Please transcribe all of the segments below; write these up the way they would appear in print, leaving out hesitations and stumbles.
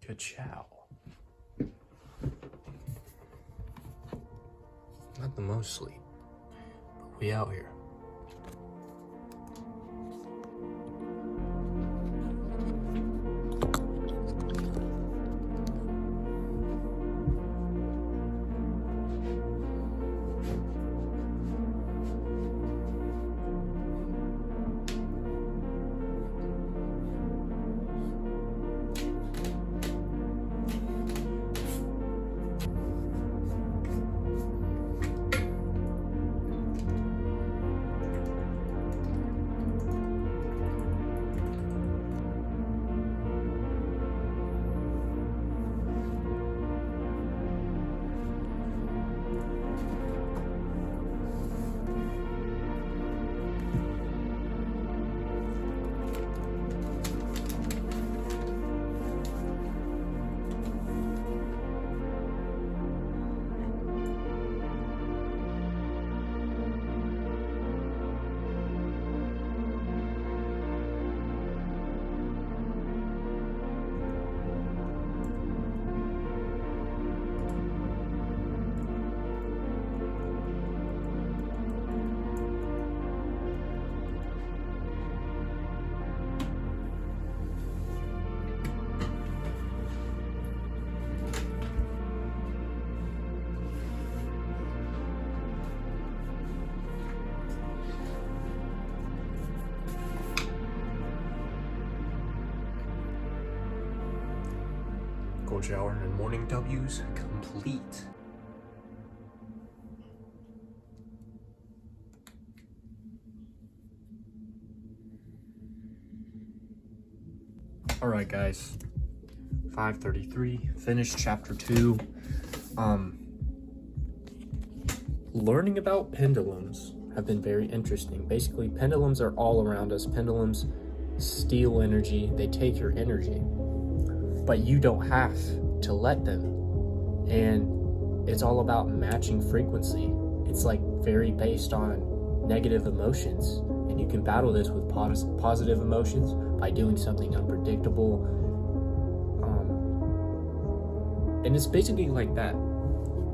Ka-chow. Not the most sleep, but we out here. Cold shower and morning W's complete. Alright guys, 5:33, finished chapter 2. Learning about pendulums have been very interesting. Basically, pendulums are all around us. Pendulums steal energy, they take your energy, but you don't have to let them. And it's all about matching frequency. It's like very based on negative emotions, and you can battle this with positive emotions by doing something unpredictable. And it's basically like that.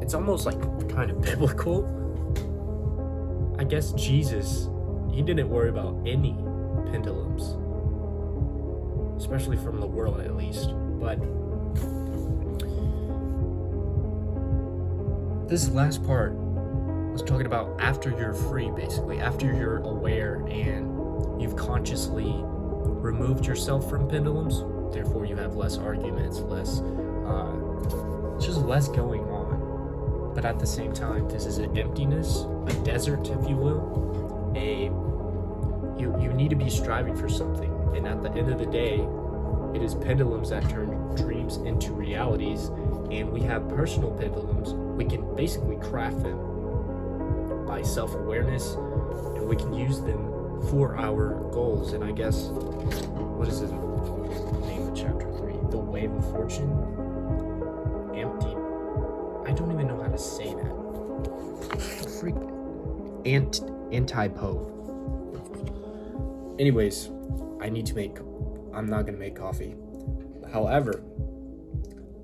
It's almost like kind of biblical. I guess Jesus, he didn't worry about any pendulums, especially from the world at least. But this last part was talking about after you're free, basically, after you're aware and you've consciously removed yourself from pendulums, therefore you have less arguments, just less going on. But at the same time, this is an emptiness, a desert, if you will. You need to be striving for something, and at the end of the day, it is pendulums that turn dreams into realities, and we have personal pendulums. We can basically craft them by self-awareness, and we can use them for our goals. And I guess, what is the name of chapter 3? The Wave of Fortune? Empty. I don't even know how to say that. Freak. Antipo. Anyways, I'm not gonna make coffee. However,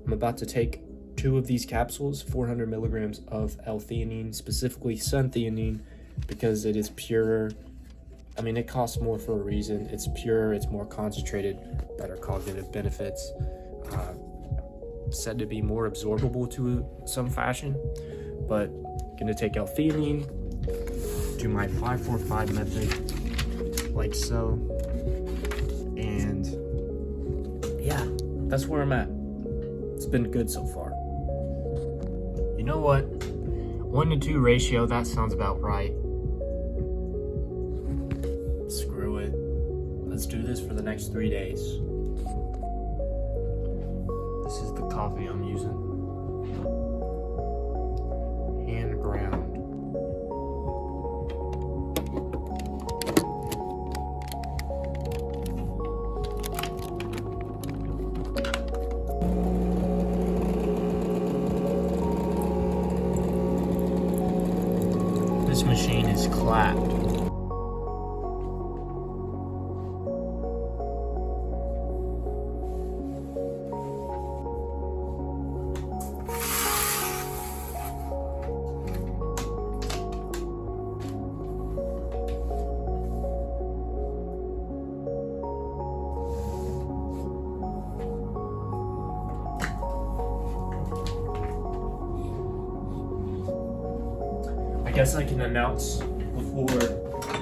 I'm about to take 2 of these capsules, 400 milligrams of L-theanine, specifically sun-theanine, because it is purer. I mean, it costs more for a reason. It's pure, it's more concentrated, better cognitive benefits, said to be more absorbable to some fashion. But gonna take L-theanine, do my 5-4-5 method, like so, and yeah, that's where I'm at. It's been good so far. You know what? 1-to-2 ratio, that sounds about right. Screw it. Let's do this for the next 3 days. This is the coffee I'm using. Hand ground. This machine is clapped. guess I can announce before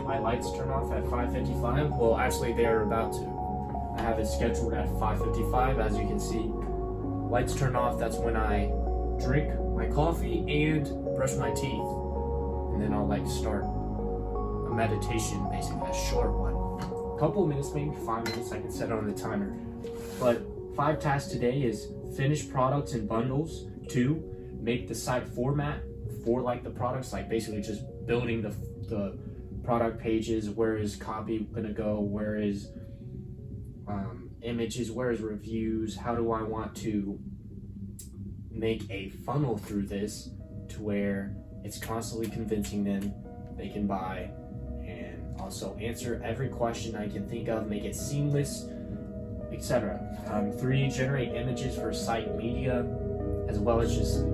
my lights turn off at 5:55. Well, actually, they're about to. I have it scheduled at 5:55. As you can see, lights turn off. That's when I drink my coffee and brush my teeth, and then I'll like start a meditation, basically a short one, a couple of minutes, maybe 5 minutes. I can set it on the timer. But 5 tasks today is finish products and bundles. 2, make the site format for like the products, like basically just building the product pages. Where is copy gonna go? Where is images? Where is reviews? How do I want to make a funnel through this to where it's constantly convincing them they can buy, and also answer every question I can think of, make it seamless, etc. 3, generate images for site media, as well as just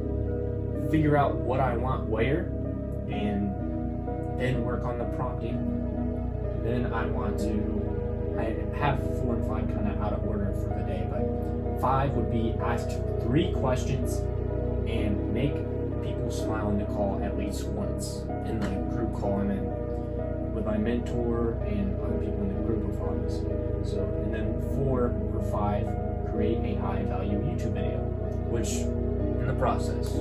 figure out what I want where, and then work on the prompting. Then I have 4 and 5 kind of out of order for the day, but 5 would be ask 3 questions and make people smile in the call at least once in the group call I'm in with my mentor and other people in the group of obviously. So, and then 4 or 5, create a high value YouTube video, which in the process.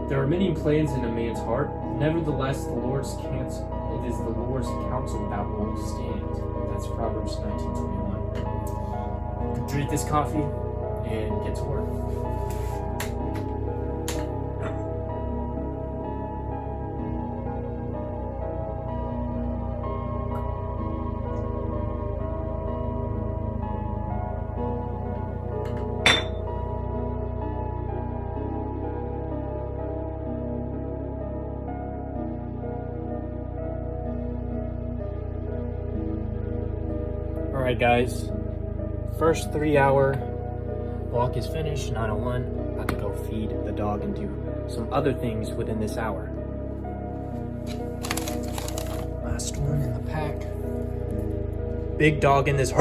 There are many plans in a man's heart. Nevertheless, it is the Lord's counsel that will stand. That's Proverbs 19:21. Drink this coffee and get to work. Alright guys, first 3-hour walk is finished, 9:01. About to go feed the dog and do some other things within this hour. Last one in the pack. Big dog in this.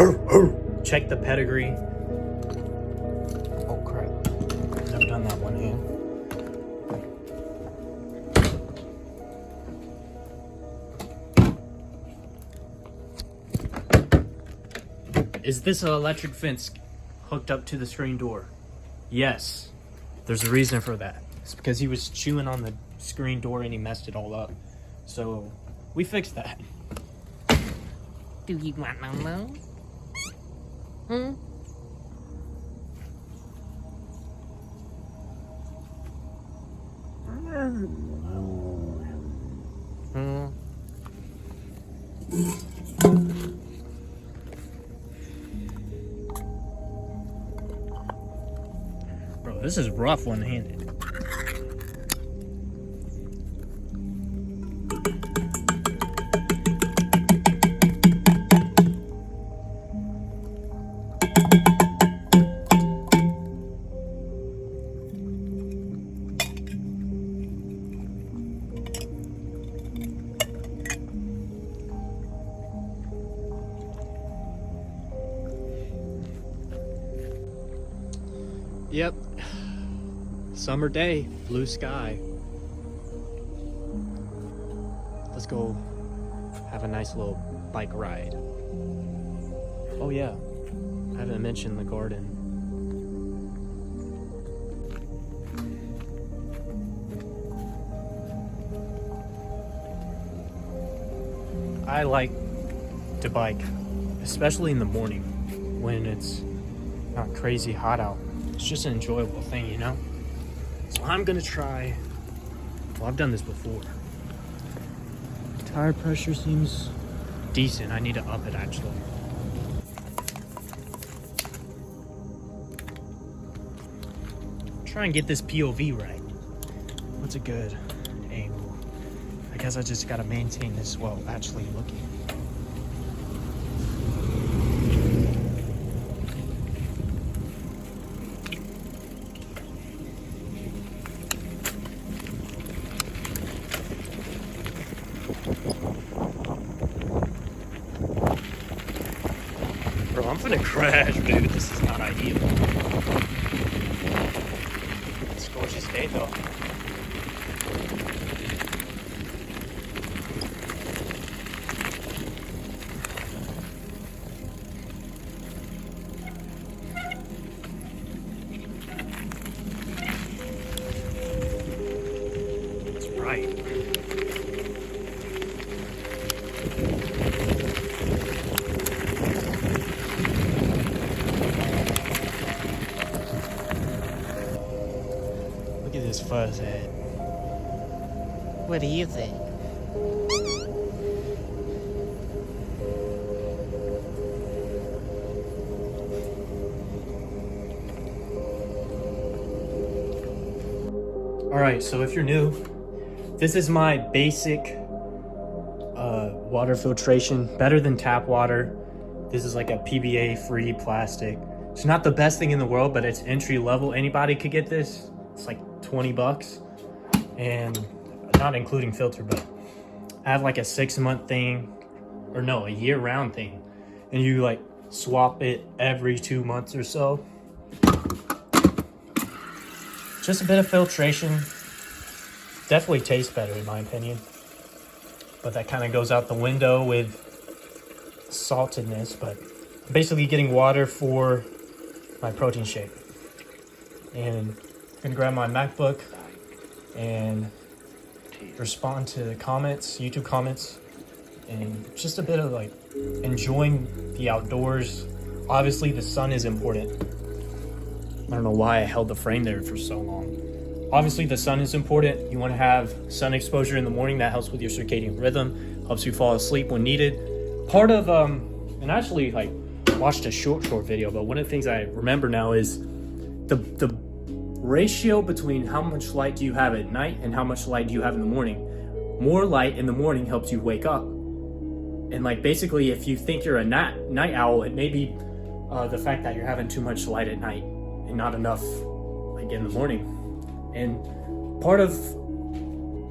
Check the pedigree. Oh crap, never done that one hand. Is this an electric fence hooked up to the screen door? Yes. There's a reason for that. It's because he was chewing on the screen door and he messed it all up. So we fixed that. Do you want Momo? Hmm? Bro, this is rough one-handed. Yep. Summer day, blue sky. Let's go have a nice little bike ride. Oh yeah, I haven't mentioned the garden. I like to bike, especially in the morning when it's not crazy hot out. It's just an enjoyable thing, you know? So I'm gonna try, well, I've done this before. Tire pressure seems decent. I need to up it actually. Try and get this POV right. What's a good angle? I guess I just gotta maintain this while actually looking. Bro, I'm finna crash, dude. This is not ideal. It's a gorgeous day, though. this fuzz head. What do you think? Alright, so if you're new, this is my basic water filtration, better than tap water. This is like a PBA free plastic. It's not the best thing in the world, but it's entry level. Anybody could get this. It's like 20 bucks, and not including filter, but I have like a 6-month thing, or no, a year-round thing, and you like swap it every 2 months or so. Just a bit of filtration. Definitely tastes better in my opinion, but that kind of goes out the window with saltedness. But basically getting water for my protein shake, and I'm gonna grab my MacBook and respond to the comments, YouTube comments, and just a bit of like enjoying the outdoors. Obviously the sun is important. I don't know why I held the frame there for so long. Obviously the sun is important. You want to have sun exposure in the morning. That helps with your circadian rhythm, helps you fall asleep when needed. Part of and I actually like watched a short video, but one of the things I remember now is the ratio between how much light do you have at night and how much light do you have in the morning. More light in the morning helps you wake up. And like basically if you think you're a night owl, it may be the fact that you're having too much light at night and not enough like in the morning. And part of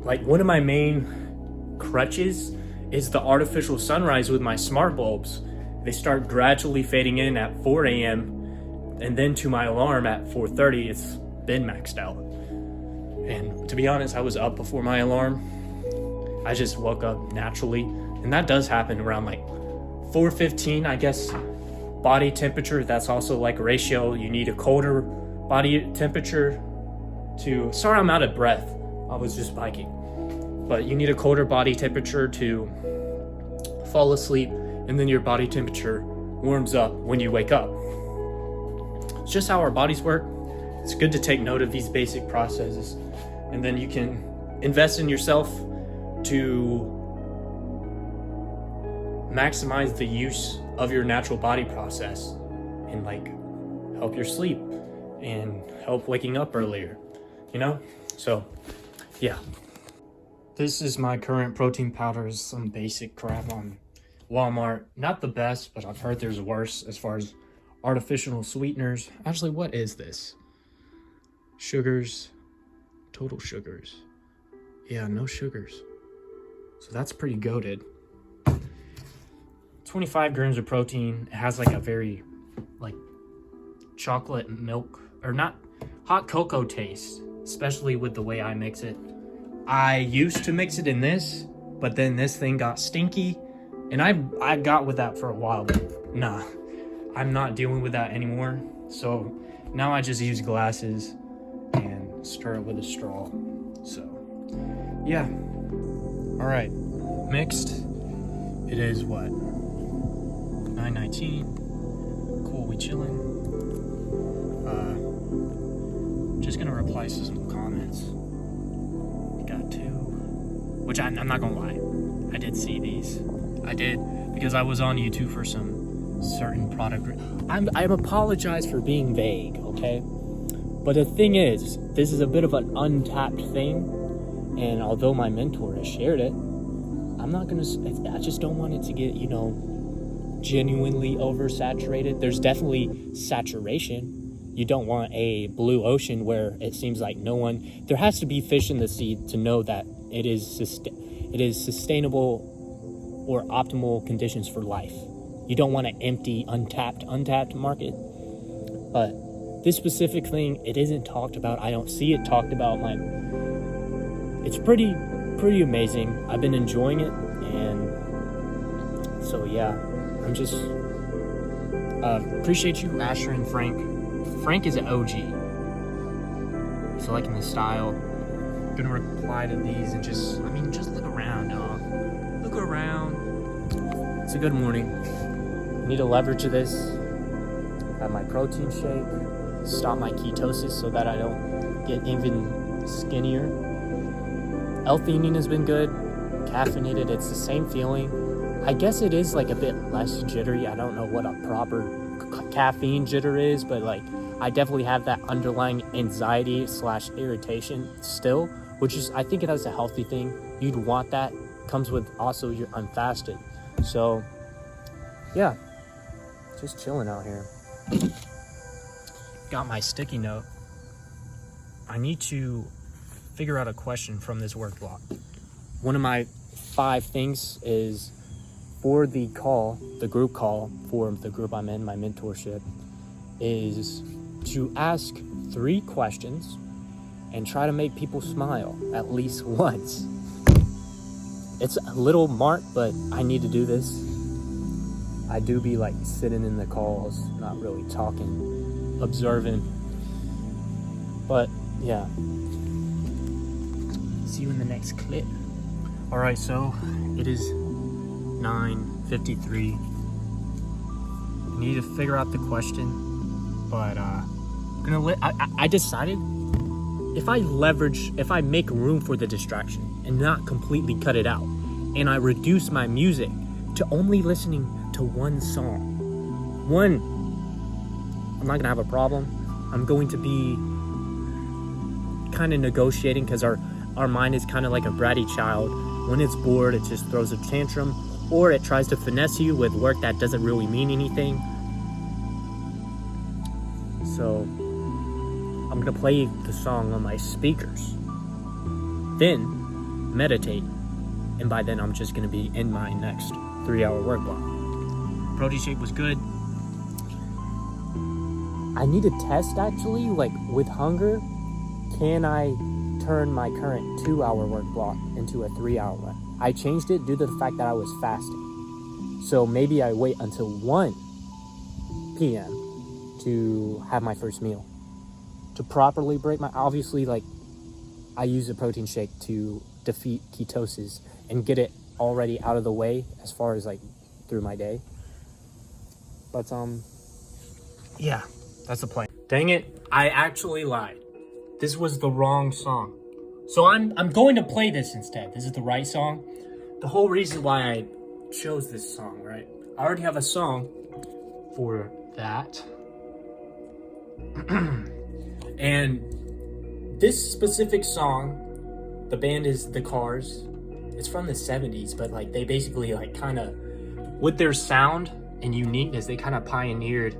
like one of my main crutches is the artificial sunrise with my smart bulbs. They start gradually fading in at 4 a.m. and then to my alarm at 4:30, it's been maxed out. And to be honest, I was up before my alarm. I just woke up naturally, and that does happen around like 4:15, I guess. Body temperature, that's also like a ratio. You need a colder body temperature to, sorry I'm out of breath, I was just biking, but you need a colder body temperature to fall asleep, and then your body temperature warms up when you wake up. It's just how our bodies work. It's good to take note of these basic processes, and then you can invest in yourself to maximize the use of your natural body process and like help your sleep and help waking up earlier, you know? So yeah, this is my current protein powder. Is some basic crap on Walmart. Not the best, but I've heard there's worse as far as artificial sweeteners. Actually, what is this? Sugars, total sugars. Yeah, no sugars. So that's pretty goated. 25 grams of protein. It has like a very like chocolate milk, or not, hot cocoa taste, especially with the way I mix it. I used to mix it in this, but then this thing got stinky, and I got with that for a while, but nah, I'm not dealing with that anymore. So now I just use glasses and stir it with a straw. So yeah, all right, mixed. It is what, 9:19. Cool, we chilling. Just gonna reply to some comments. Got 2, which I'm not gonna lie, I did see these. I did, because I was on YouTube for some certain product. I apologize for being vague, okay? But the thing is, this is a bit of an untapped thing, and although my mentor has shared it, I'm not gonna, I just don't want it to get, you know, genuinely oversaturated. There's definitely saturation. You don't want a blue ocean where it seems like no one, there has to be fish in the sea to know that it is sustainable or optimal conditions for life. You don't want an empty, untapped market. But this specific thing, it isn't talked about. I don't see it talked about. It's pretty amazing. I've been enjoying it, and so yeah, I'm just appreciate you, Asher and Frank. Frank is an OG. So liking the style. Gonna reply to these and just look around, dog. Look around. It's a good morning. Need to leverage this. Have my protein shake. Stop my ketosis so that I don't get even skinnier. L-theanine has been good. Caffeinated, it's the same feeling. I guess it is like a bit less jittery. I don't know what a proper caffeine jitter is, but like I definitely have that underlying anxiety / irritation still, which is, I think that's a healthy thing. You'd want that. Comes with also I'm fasted. So yeah, just chilling out here. Got my sticky note. I need to figure out a question from this work block. One of my 5 things is for the group call for the group I'm in, my mentorship, is to ask 3 questions and try to make people smile at least once. It's a little mark, but I need to do this. I do be like sitting in the calls, not really talking, observing. But yeah. See you in the next clip. All right, so it is 9:53. I need to figure out the question, but I decided if I make room for the distraction and not completely cut it out, and I reduce my music to only listening to one song, I'm not gonna have a problem. I'm going to be kind of negotiating, because our mind is kind of like a bratty child. When it's bored, it just throws a tantrum, or it tries to finesse you with work that doesn't really mean anything. So I'm gonna play the song on my speakers, then meditate, and by then I'm just gonna be in my next 3-hour work block. Protein shake was good. I need to test actually, like with hunger, can I turn my current 2-hour work block into a 3-hour one? I changed it due to the fact that I was fasting. So maybe I wait until 1 p.m. to have my first meal. To properly break obviously, like, I use a protein shake to defeat ketosis and get it already out of the way as far as like through my day. But yeah, that's the plan. Dang it, I actually lied. This was the wrong song. So I'm going to play this instead. This is the right song. The whole reason why I chose this song, right? I already have a song for that. And this specific song, the band is The Cars. It's from the 70s, but like they basically like kind of, with their sound and uniqueness, they kind of pioneered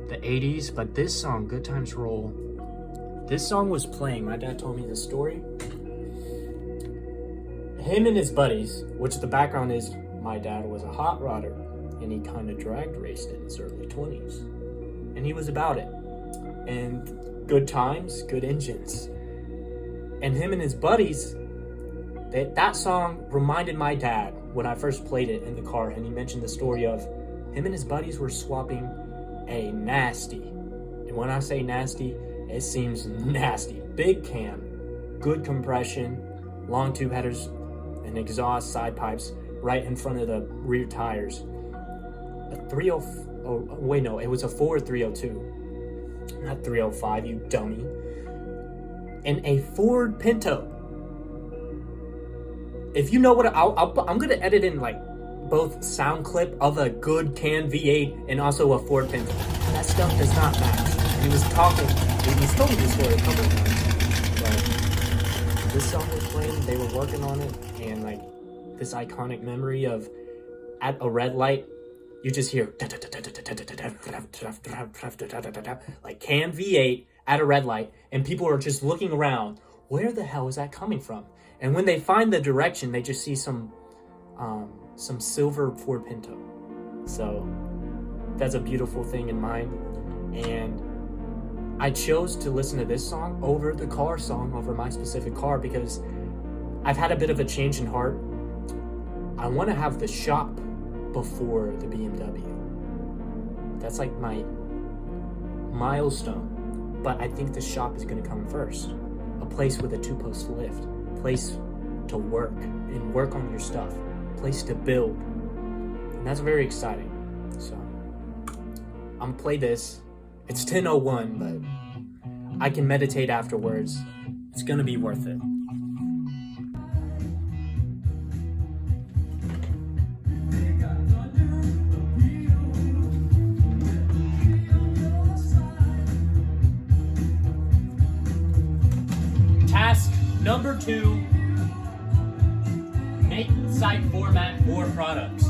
the 80s. But this song, Good Times Roll, this song was playing. My dad told me this story. Him and his buddies, which the background is, my dad was a hot rodder and he kind of drag raced in his early 20s. And he was about it. And good times, good engines. And him and his buddies, that song reminded my dad when I first played it in the car, and he mentioned the story of him and his buddies were swapping a nasty. And when I say nasty, it seems nasty. Big cam, good compression, long tube headers, and exhaust side pipes right in front of the rear tires. It was a Ford 302, not 305, you dummy. And a Ford Pinto. If you know what I'm gonna edit in like both sound clip of a good can V8 and also a Ford Pinto. That stuff does not match. He was talking. He's told me this story a couple of times. But this song was playing. They were working on it, and like this iconic memory of at a red light, you just hear like can V8 at a red light, and people are just looking around. Where the hell is that coming from? And when they find the direction, they just see some silver Ford Pinto. So that's a beautiful thing in mind. And I chose to listen to this song over the car song, over my specific car, because I've had a bit of a change in heart. I want to have the shop before the BMW. That's like my milestone. But I think the shop is going to come first. A place with a 2-post lift. Place to work and work on your stuff. Place to build. And that's very exciting. So I'm gonna play this. It's 10:01, but I can meditate afterwards It's gonna be worth it. Task number 2, make site format more products.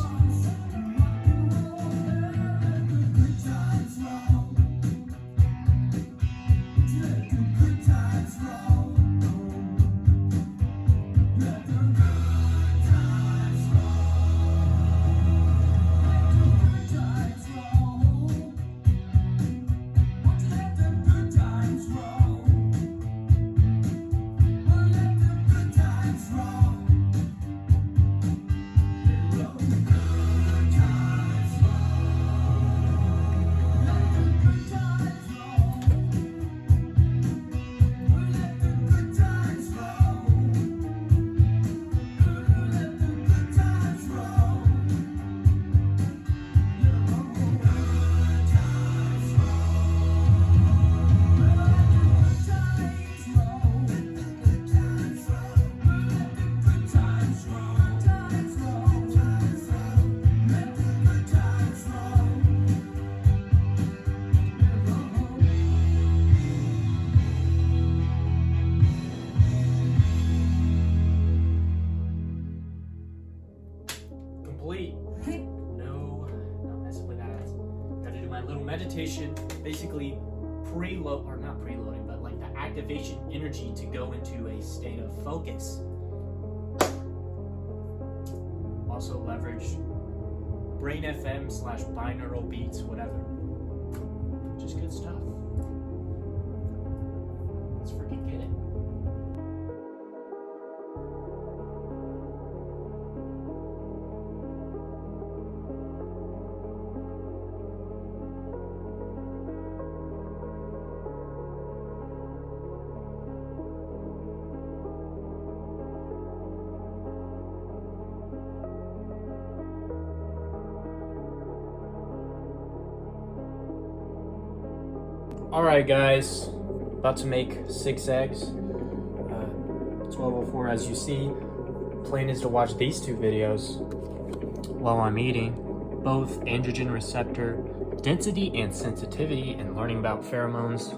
Complete. No, not messing with that. Gotta do my little meditation. Basically, not preloading, but like the activation energy to go into a state of focus. Also leverage Brain FM / binaural beats, whatever. Just good stuff. Let's freaking get it. Alright guys, about to make 6 eggs. 12:04 as you see. Plan is to watch these 2 videos while I'm eating. Both androgen receptor density and sensitivity, and learning about pheromones.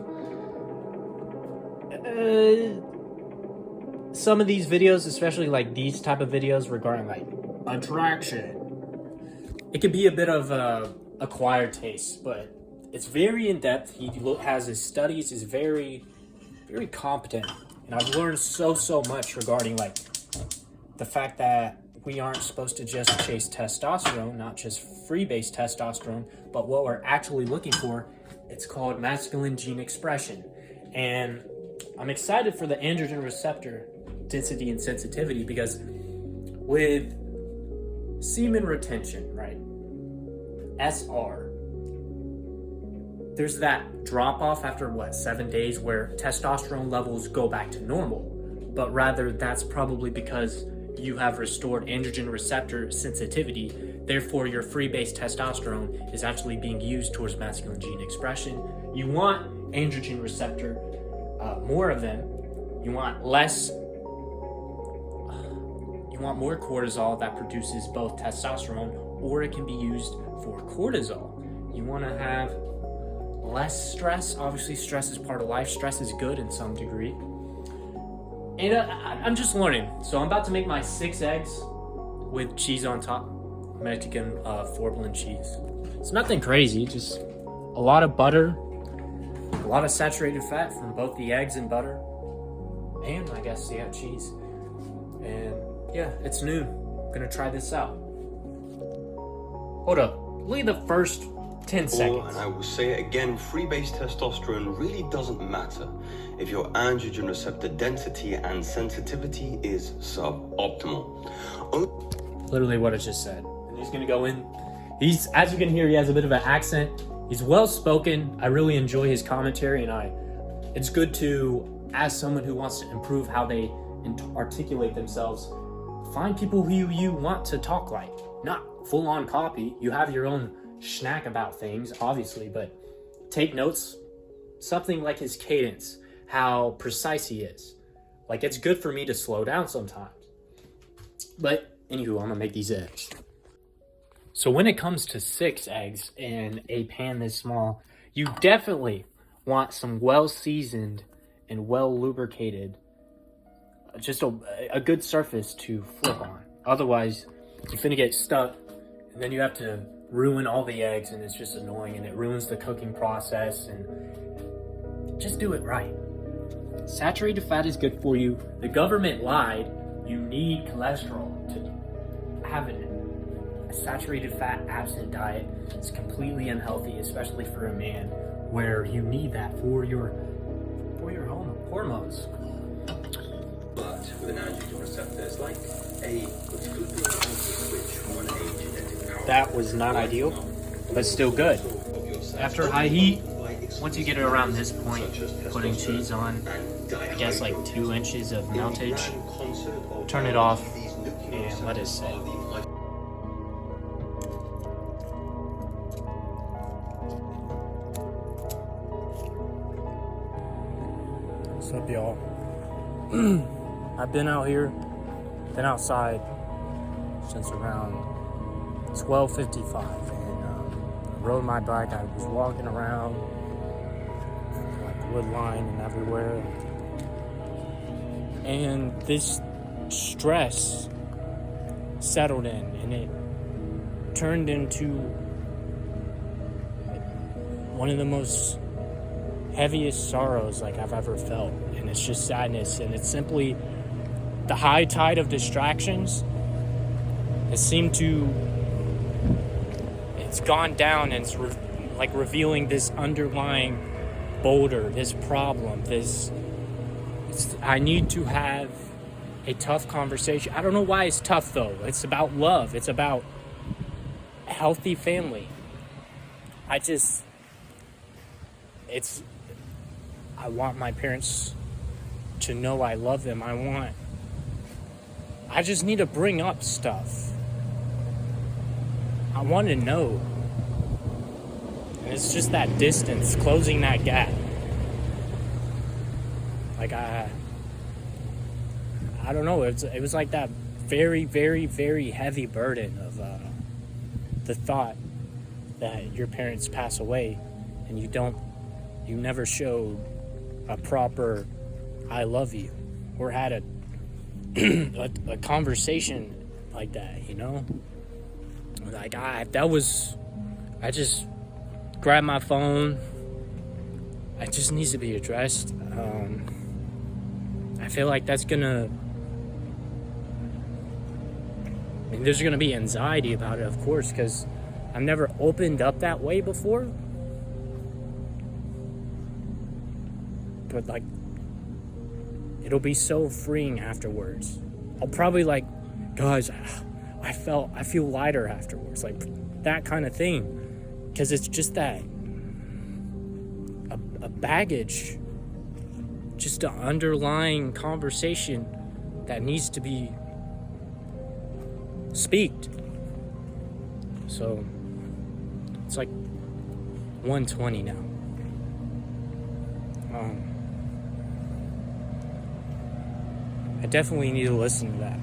Some of these videos, especially like these type of videos regarding like attraction, it could be a bit of a acquired taste, but it's very in-depth. He has his studies, is very, very competent. And I've learned so much regarding like the fact that we aren't supposed to just chase testosterone, not just free-base testosterone, but what we're actually looking for. It's called masculine gene expression. And I'm excited for the androgen receptor density and sensitivity, because with semen retention, right, SR, there's that drop off after 7 days where testosterone levels go back to normal, but rather that's probably because you have restored androgen receptor sensitivity. Therefore, your free-base testosterone is actually being used towards masculine gene expression. You want androgen receptor, more of them. You want less. You want more cortisol that produces both testosterone, or it can be used for cortisol. You want to have less stress. Obviously, stress is part of life. Stress is good in some degree. And I'm just learning. So I'm about to make my 6 eggs with cheese on top. Mexican 4-blend cheese. It's nothing crazy, just a lot of butter, a lot of saturated fat from both the eggs and butter, and I guess, yeah, cheese. And yeah, it's new. I'm gonna try this out. Hold up. Look at the first 10 seconds. And I will say it again, free-base testosterone really doesn't matter if your androgen receptor density and sensitivity is suboptimal. Literally what I just said. And he's gonna go in. As you can hear, he has a bit of an accent. He's well-spoken. I really enjoy his commentary, and it's good to, as someone who wants to improve how they articulate themselves, find people who you want to talk like. Not full-on copy. You have your own schnack about things, obviously, but take notes. Something like his cadence, how precise he is. Like, it's good for me to slow down sometimes. But anywho, I'm gonna make these eggs. So when it comes to 6 eggs in a pan this small, you definitely want some well-seasoned and well-lubricated, just a good surface to flip on. Otherwise, you're finna get stuck, and then you have to ruin all the eggs, and it's just annoying, and it ruins the cooking process, and just do it right. Saturated fat is good for you. The government lied. You need cholesterol to have a saturated fat absent diet. It's completely unhealthy, especially for a man, where you need that for your hormones. But with an androgen receptor, it's like a flipping of a switch on a genetic power. That was not ideal, but still good. After high heat, once you get it around this point, putting cheese on, I guess like 2 inches of meltage, turn it off and let it sit. What's up, y'all? I've been out here, been outside since around 12:55, and I rode my bike. I was walking around like the wood line and everywhere, and this stress settled in, and it turned into one of the most heaviest sorrows like I've ever felt, and it's just sadness, and it's simply the high tide of distractions. It's gone down, and it's revealing this underlying boulder, this problem, I need to have a tough conversation. I don't know why it's tough though. It's about love. It's about a healthy family. I want my parents to know I love them. I just need to bring up stuff. I want to know. And it's just that distance, closing that gap. Like I don't know. It was like that very, very, very heavy burden of the thought that your parents pass away and you never showed a proper I love you or had a conversation like that, you know? Like I just grabbed my phone. It just needs to be addressed. I feel like there's gonna be anxiety about it, of course, because I've never opened up that way before. But like, it'll be so freeing afterwards. I'll probably like, guys, I feel lighter afterwards, like that kind of thing, because it's just that a baggage, just an underlying conversation that needs to be speaked. So it's like 1:20 now. I definitely need to listen to that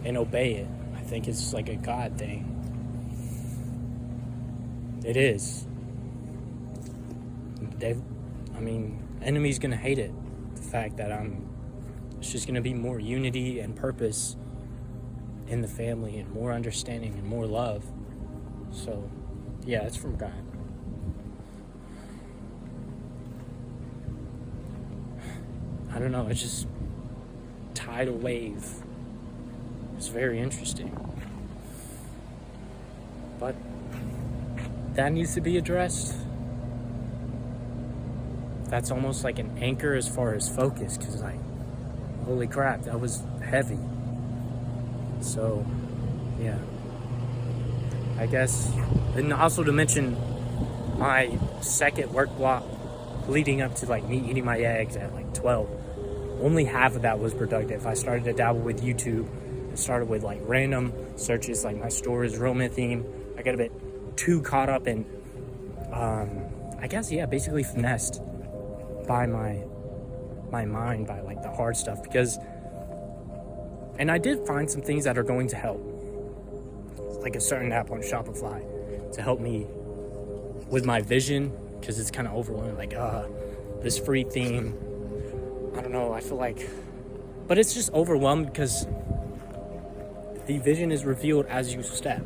and obey it. I think it's like a God thing. It is. Enemy's gonna hate it. The fact that it's just gonna be more unity and purpose in the family and more understanding and more love. So, yeah, it's from God. I don't know, it's just tidal wave. It's very interesting. But that needs to be addressed. That's almost like an anchor as far as focus, because like, holy crap, that was heavy. So, yeah. I guess, and also to mention my second work block leading up to like me eating my eggs at like 12. Only half of that was productive. I started to dabble with YouTube. I started with like random searches, like my store is Roman theme. I got a bit too caught up in, basically finessed by my my mind by like the hard stuff, because, and I did find some things that are going to help. Like a certain app on Shopify to help me with my vision, because it's kind of overwhelming. Like, this free theme, I don't know, I feel like, but it's just overwhelmed because the vision is revealed as you step.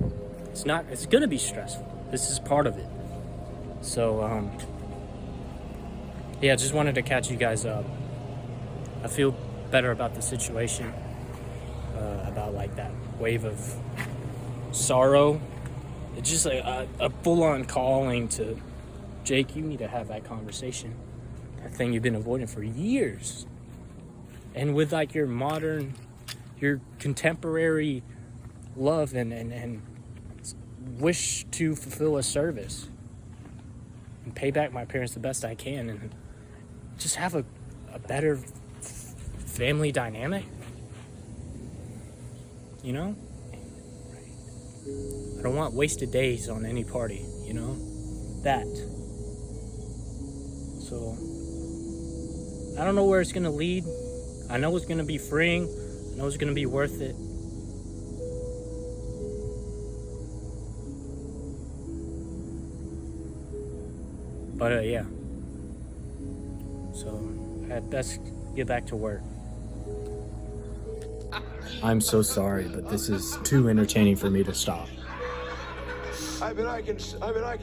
It's gonna be stressful. This is part of it. So, yeah, just wanted to catch you guys up. I feel better about the situation, about like that wave of sorrow. It's just like a full-on calling to, Jake, you need to have that conversation. That thing you've been avoiding for years. And with like your contemporary love and wish to fulfill a service and pay back my parents the best I can and just have a better family dynamic, you know? I don't want wasted days on any party, you know? That. So, I don't know where it's gonna lead. I know it's gonna be freeing. I know it's gonna be worth it. But yeah. So, let's get back to work. I'm so sorry, but this is too entertaining for me to stop. I bet I can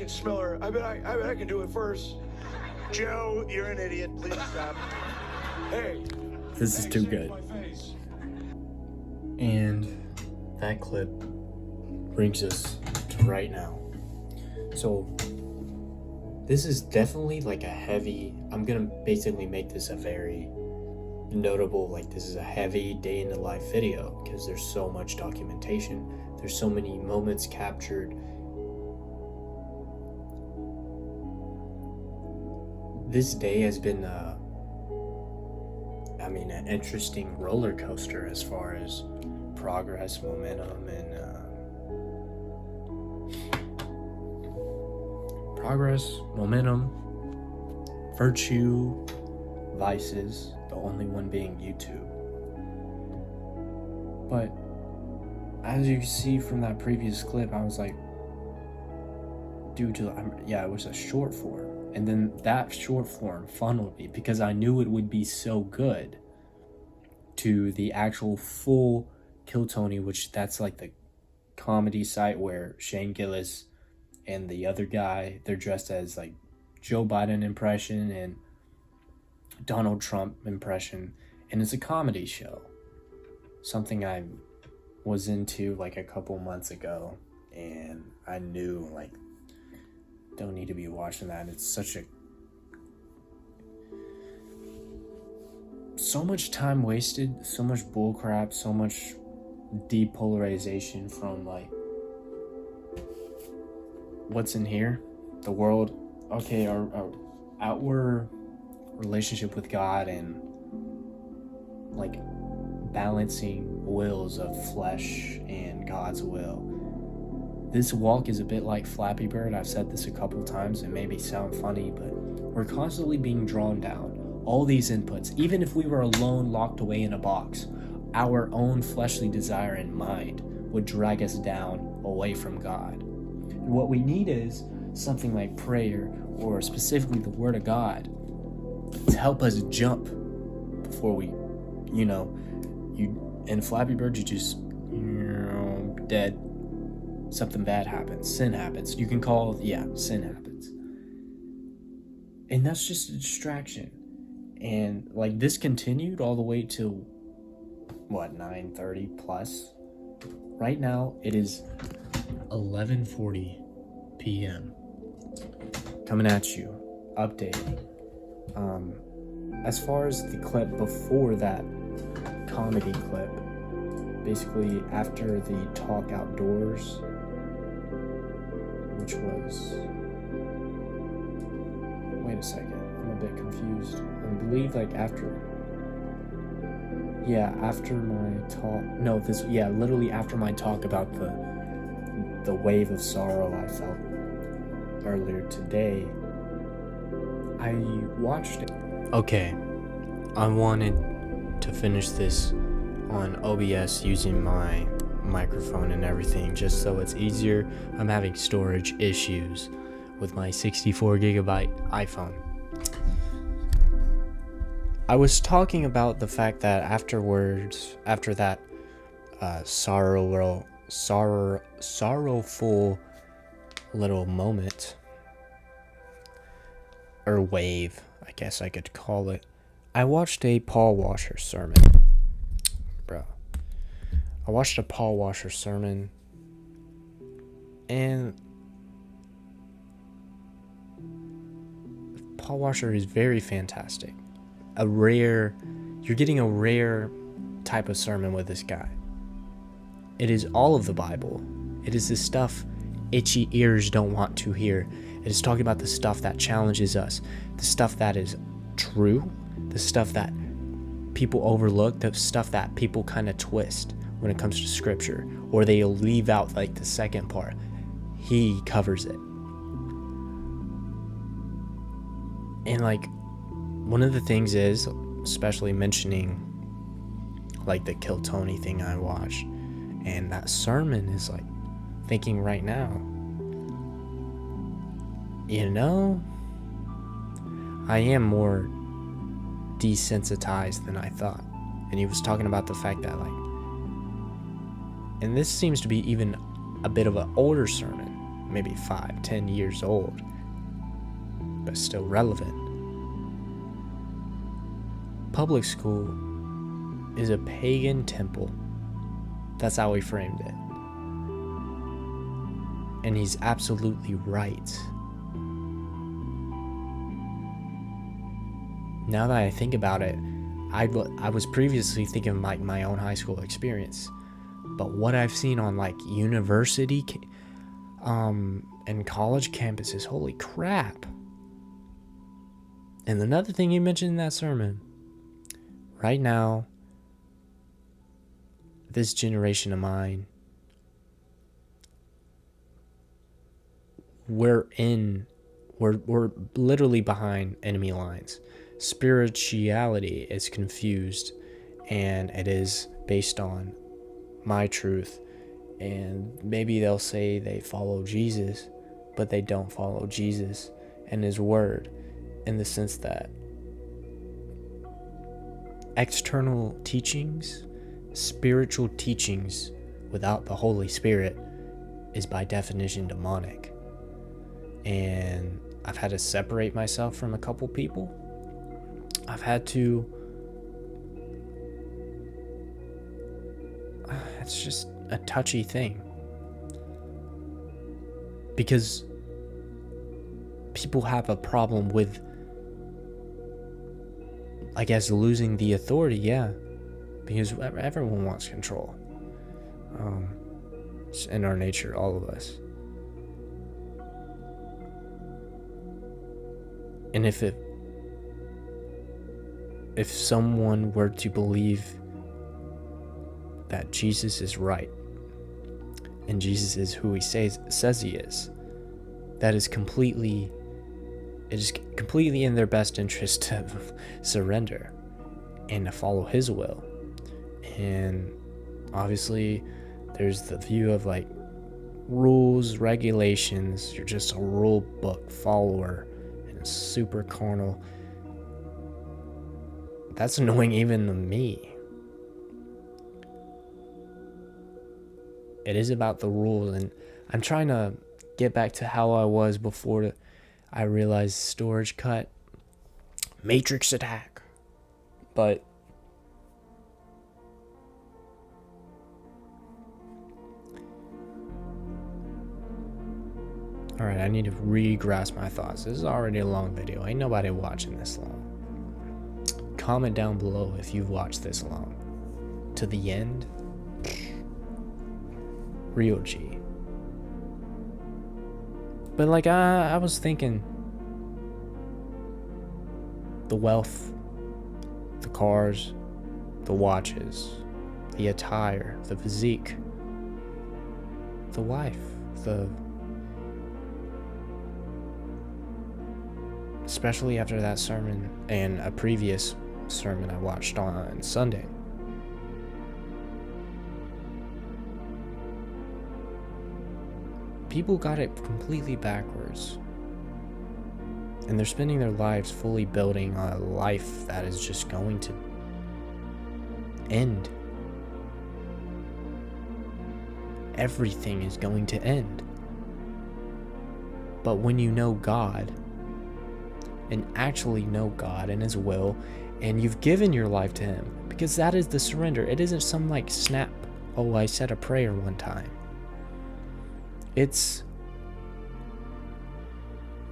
smell her. I bet I can do it first. Joe, you're an idiot. Please stop. Hey. This is too good. And that clip brings us to right now. So this is definitely like a heavy, I'm gonna basically make this a very notable, like this is a heavy day in the life video because there's so much documentation, there's so many moments captured. This day has been an interesting roller coaster as far as progress, momentum, and virtue, vices, the only one being YouTube. But as you see from that previous clip, I was like, it was a short form. And then that short form funneled me because I knew it would be so good to the actual full Kill Tony, which that's like the comedy site where Shane Gillis and the other guy, they're dressed as like Joe Biden impression and Donald Trump impression, and it's a comedy show. Something I was into like a couple months ago, and I knew like don't need to be watching that. It's so much time wasted, so much bullcrap, so much depolarization from like what's in here, the world, okay, our outward relationship with God and like balancing wills of flesh and God's will. This walk is a bit like Flappy Bird. I've said this a couple times. It may sound funny, but we're constantly being drawn down. All these inputs, even if we were alone, locked away in a box, our own fleshly desire and mind would drag us down away from God. And what we need is something like prayer, or specifically the Word of God, to help us jump before we, in Flappy Bird, you just, dead. Something bad happens, sin happens. You can call, sin happens. And that's just a distraction. And like this continued all the way to 9:30 plus. Right now it is 11:40 p.m. Coming at you, updating. As far as the clip before that comedy clip, basically after the talk outdoors, which was, wait a second, I'm a bit confused. I believe like after my talk, literally after my talk about the wave of sorrow I felt earlier today, I watched it. Okay, I wanted to finish this on OBS using my microphone and everything just so it's easier. I'm having storage issues with my 64 gigabyte iPhone. I was talking about the fact that after that sorrowful little moment, or wave, I guess I could call it, I watched a Paul Washer sermon. I watched a Paul Washer sermon, and Paul Washer is very fantastic. You're getting a rare type of sermon with this guy. It is all of the Bible. It is the stuff itchy ears don't want to hear. It is talking about the stuff that challenges us, the stuff that is true, the stuff that people overlook, the stuff that people kind of twist when it comes to scripture, or they leave out like the second part. He covers it. And like, one of the things is, especially mentioning like the Kill Tony thing I watched, and that sermon is like thinking right now, you know, I am more desensitized than I thought. And he was talking about the fact that, like, and this seems to be even a bit of an older sermon, maybe 5-10 years old, but still relevant. Public school is a pagan temple. That's how he framed it. And he's absolutely right. Now that I think about it, I was previously thinking of like my own high school experience. But what I've seen on like university and college campuses, holy crap. And another thing you mentioned in that sermon, right now, this generation of mine, we're literally behind enemy lines. Spirituality is confused, and it is based on my truth. And maybe they'll say they follow Jesus, but they don't follow Jesus and his word, in the sense that external teachings, spiritual teachings without the Holy Spirit is by definition demonic. And I've had to separate myself from a couple people. I've had to, it's just a touchy thing, because people have a problem with, I guess, losing the authority, yeah, because everyone wants control. It's in our nature, all of us. And if someone were to believe that Jesus is right, and Jesus is who he says he is, it is completely in their best interest to surrender and to follow his will. And obviously there's the view of like rules, regulations, you're just a rule book follower and it's super carnal. That's annoying even to me. It is about the rules, and I'm trying to get back to how I was before I realized storage cut, matrix attack. But alright, I need to re-grasp my thoughts. This is already a long video. Ain't nobody watching this long. Comment down below if you've watched this long. To the end. Real G. But like I was thinking, the wealth, the cars, the watches, the attire, the physique, the wife, especially after that sermon and a previous sermon I watched on Sunday. People got it completely backwards. And they're spending their lives fully building a life that is just going to end. Everything is going to end. But when you know God, and actually know God and His will, and you've given your life to Him, because that is the surrender. It isn't some like snap, oh, I said a prayer one time. It's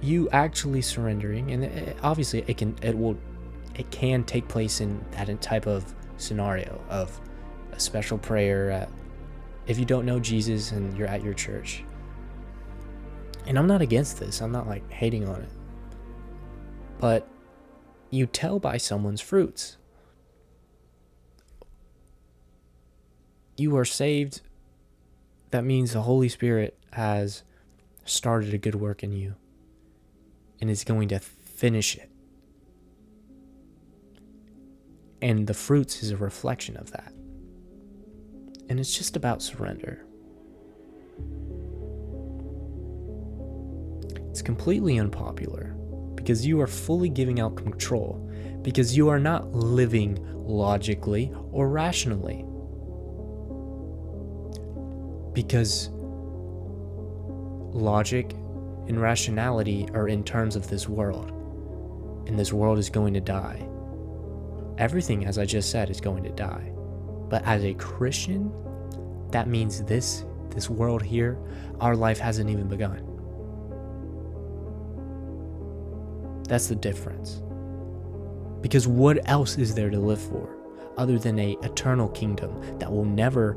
you actually surrendering, and obviously it can take place in that type of scenario of a special prayer if you don't know Jesus and you're at your church. And I'm not against this. I'm not like hating on it. But you tell by someone's fruits. You are saved. That means the Holy Spirit has started a good work in you and is going to finish it. And the fruits is a reflection of that. And it's just about surrender. It's completely unpopular because you are fully giving out control, because you are not living logically or rationally. Because logic and rationality are in terms of this world, and this world is going to die. Everything, as I just said, is going to die. But as a Christian, that means this world here, our life hasn't even begun. That's the difference. Because what else is there to live for other than a eternal kingdom that will never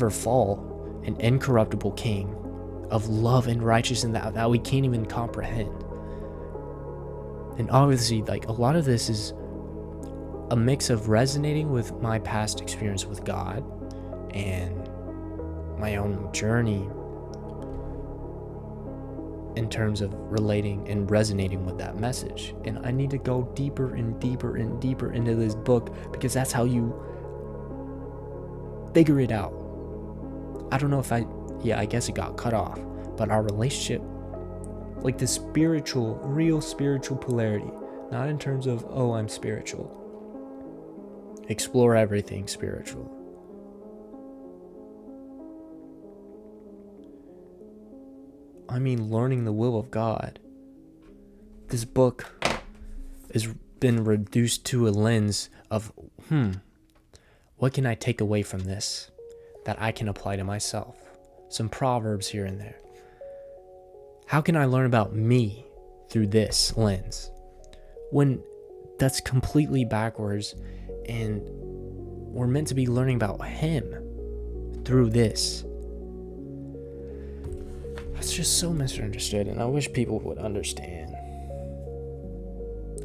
fall, an incorruptible king of love and righteousness that we can't even comprehend. And obviously, like, a lot of this is a mix of resonating with my past experience with God and my own journey in terms of relating and resonating with that message. And I need to go deeper and deeper and deeper into this book, because that's how you figure it out. I don't know if I guess it got cut off, but our relationship, like the spiritual, real spiritual polarity, not in terms of, oh, I'm spiritual. Explore everything spiritual. I mean, learning the will of God. This book has been reduced to a lens of, what can I take away from this that I can apply to myself? Some proverbs here and there. How can I learn about me through this lens? When that's completely backwards, and we're meant to be learning about Him through this. It's just so misunderstood, and I wish people would understand.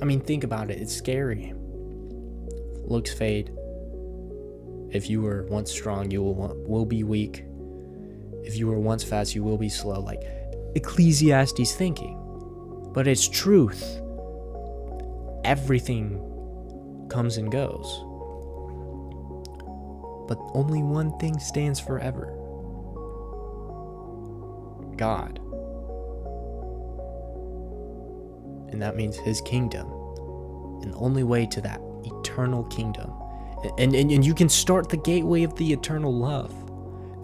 I mean, think about it. It's scary. Looks fade. If you were once strong, you will be weak. If you were once fast, you will be slow. Like Ecclesiastes thinking. But it's truth. Everything comes and goes. But only one thing stands forever. God. And that means His kingdom. And the only way to that eternal kingdom. And you can start the gateway of the eternal love.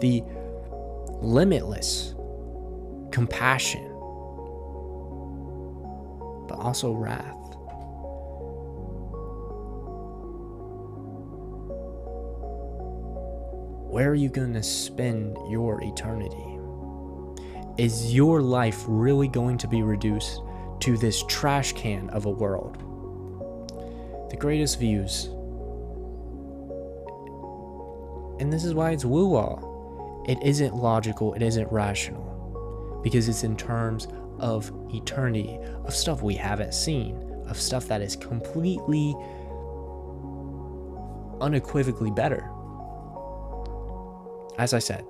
The limitless compassion. But also wrath. Where are you going to spend your eternity? Is your life really going to be reduced to this trash can of a world? The greatest views. And this is why it's woo-wah. It isn't logical, it isn't rational. Because it's in terms of eternity, of stuff we haven't seen, of stuff that is completely, unequivocally better. As I said,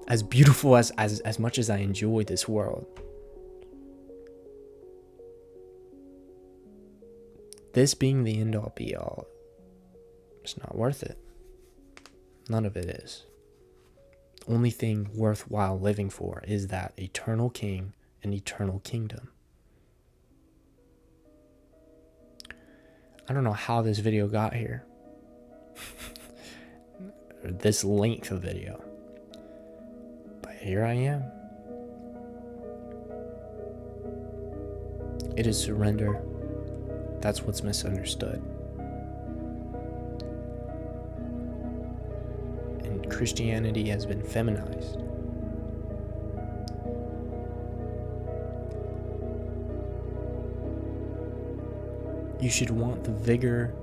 as beautiful as much as I enjoy this world, this being the end all be all, it's not worth it. None of it is. The only thing worthwhile living for is that eternal king and eternal kingdom. I don't know how this video got here. Or this length of video. But here I am. It is surrender. That's what's misunderstood. And Christianity has been feminized. You should want the vigor.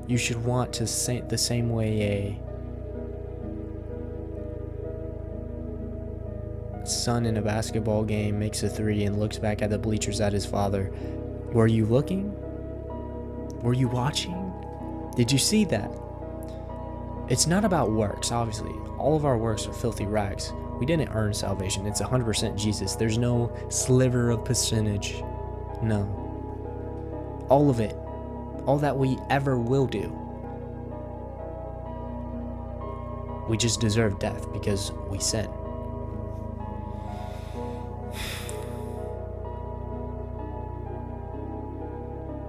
You should want to say the same way a son in a basketball game makes a three and looks back at the bleachers at his father. Were you looking? Were you watching? Did you see that? It's not about works, obviously. All of our works are filthy rags. We didn't earn salvation. It's 100% Jesus. There's no sliver of percentage. No. All of it. All that we ever will do. We just deserve death because we sin.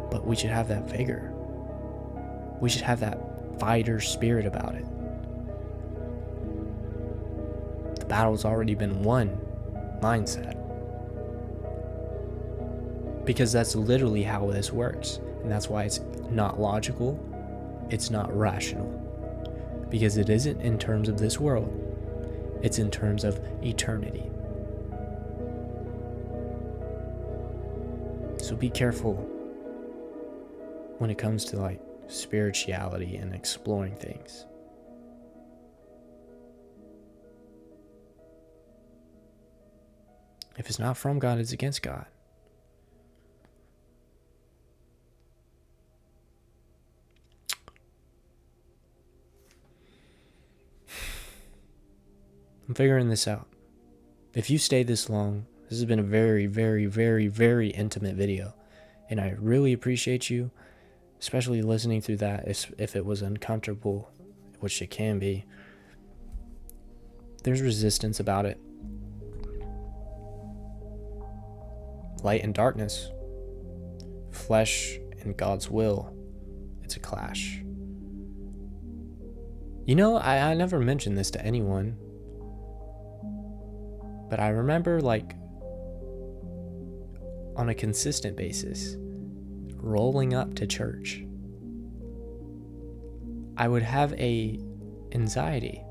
But we should have that vigor. We should have that fighter spirit about it. The battle's already been won mindset. Because that's literally how this works. And that's why it's not logical. It's not rational. Because it isn't in terms of this world. It's in terms of eternity. So be careful when it comes to like spirituality and exploring things. If it's not from God, it's against God. I'm figuring this out. If you stay this long, this has been a very, very, very, very intimate video. And I really appreciate you, especially listening through that if it was uncomfortable, which it can be. There's resistance about it. Light and darkness. Flesh and God's will. It's a clash. You know, I never mentioned this to anyone. But I remember, like, on a consistent basis, rolling up to church, I would have a anxiety.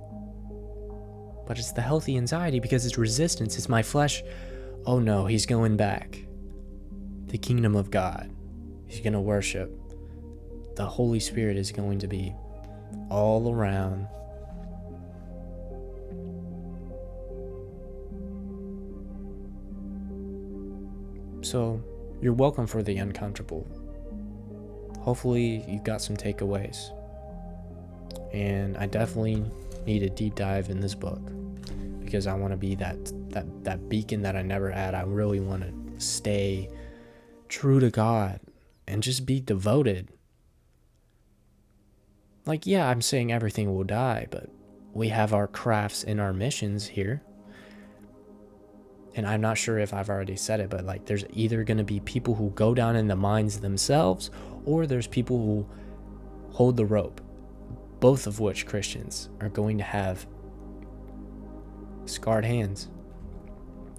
But it's the healthy anxiety because it's resistance. It's my flesh. Oh no, he's going back. The kingdom of God. He's going to worship. The Holy Spirit is going to be all around. So, you're welcome for the uncomfortable. Hopefully, you got some takeaways. And I definitely need a deep dive in this book because I want to be that beacon that I never had. I really want to stay true to God and just be devoted. Like, yeah, I'm saying everything will die, but we have our crafts and our missions here. And I'm not sure if I've already said it, but like there's either going to be people who go down in the mines themselves, or there's people who hold the rope. Both of which Christians are going to have scarred hands.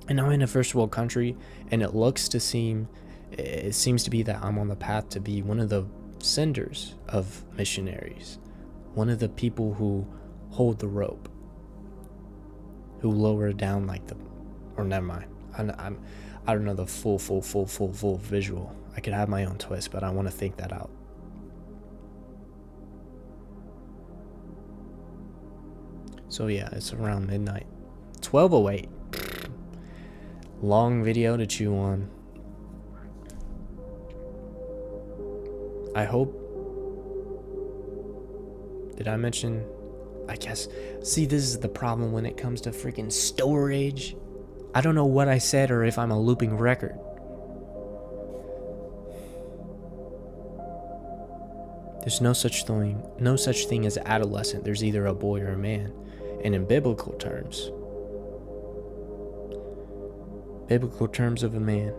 And I'm in a first world country, and it seems to be that I'm on the path to be one of the senders of missionaries. One of the people who hold the rope. Who lower it down like or never mind. I don't know the full visual. I could have my own twist, but I want to think that out. So yeah, it's around midnight. 12:08. Long video to chew on. I hope. Did I mention? I guess. See, this is the problem when it comes to freaking storage. I don't know what I said or if I'm a looping record. There's no such thing as adolescent. There's either a boy or a man. And in biblical terms of a man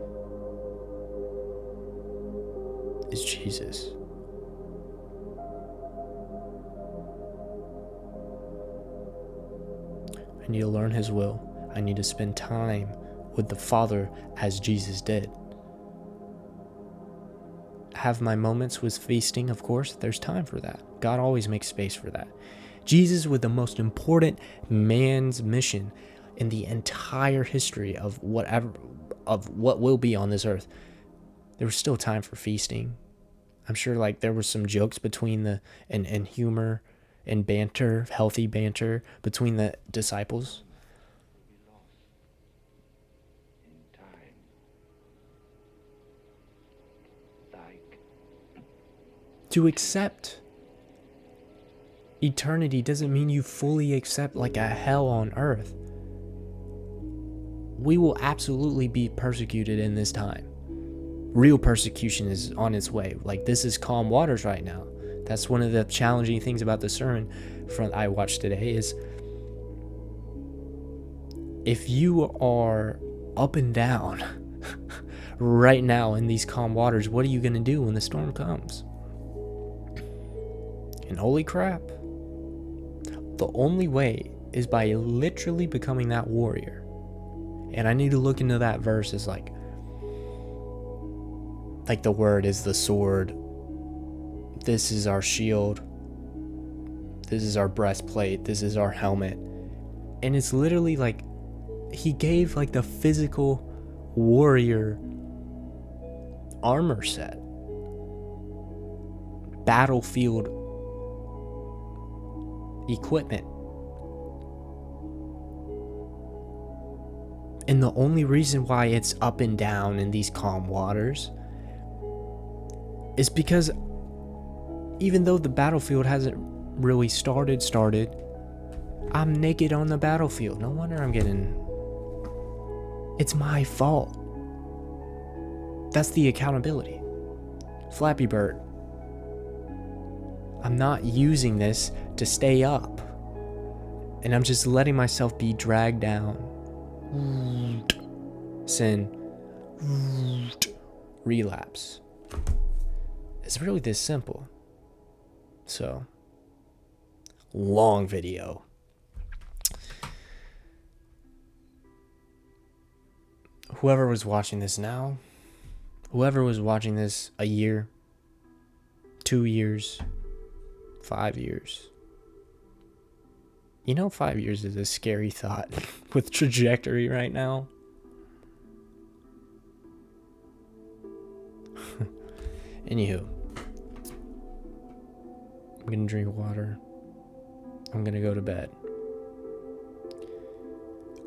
is Jesus. I need to learn his will. I need to spend time with the Father as Jesus did. Have my moments with feasting, of course. There's time for that. God always makes space for that. Jesus, with the most important man's mission in the entire history of what will be on this earth, there was still time for feasting. I'm sure like there were some jokes between and humor and banter, healthy banter between the disciples. To accept eternity doesn't mean you fully accept like a hell on earth. We will absolutely be persecuted in this time. Real persecution is on its way. Like, this is calm waters right now. That's one of the challenging things about the sermon I watched today is if you are up and down right now in these calm waters, what are you going to do when the storm comes? And holy crap, the only way is by literally becoming that warrior. And I need to look into that verse as like the word is the sword. This is our shield. This is our breastplate. This is our helmet. And it's literally like he gave like the physical warrior armor set. Battlefield equipment. And the only reason why it's up and down in these calm waters is because even though the battlefield hasn't really started, I'm naked on the battlefield. No wonder I'm getting... It's my fault. That's the accountability. Flappy Bird. I'm not using this to stay up. And I'm just letting myself be dragged down. Sin. Relapse. It's really this simple. So, long video. Whoever was watching this now, whoever was watching this a year, 2 years, 5 years. You know, 5 years is a scary thought with trajectory right now. Anywho, I'm gonna drink water. I'm gonna go to bed.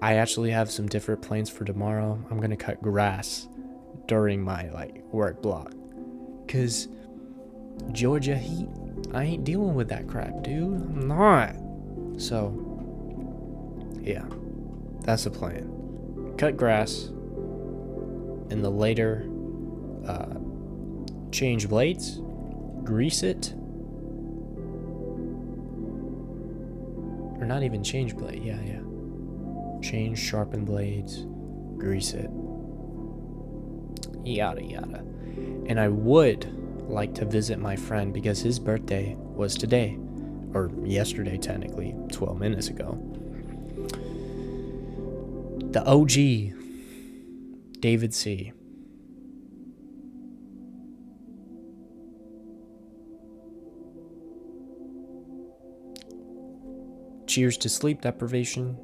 I actually have some different plans for tomorrow. I'm gonna cut grass during my work block, cause Georgia heat. I ain't dealing with that crap, dude. I'm not. So, yeah, that's the plan. Cut grass, and the later, change blades, grease it, or not even change blade. Yeah. Change, sharpen blades, grease it, yada yada. And I would like to visit my friend because his birthday was today, or yesterday technically, 12 minutes ago. The OG, David C. Cheers to sleep deprivation.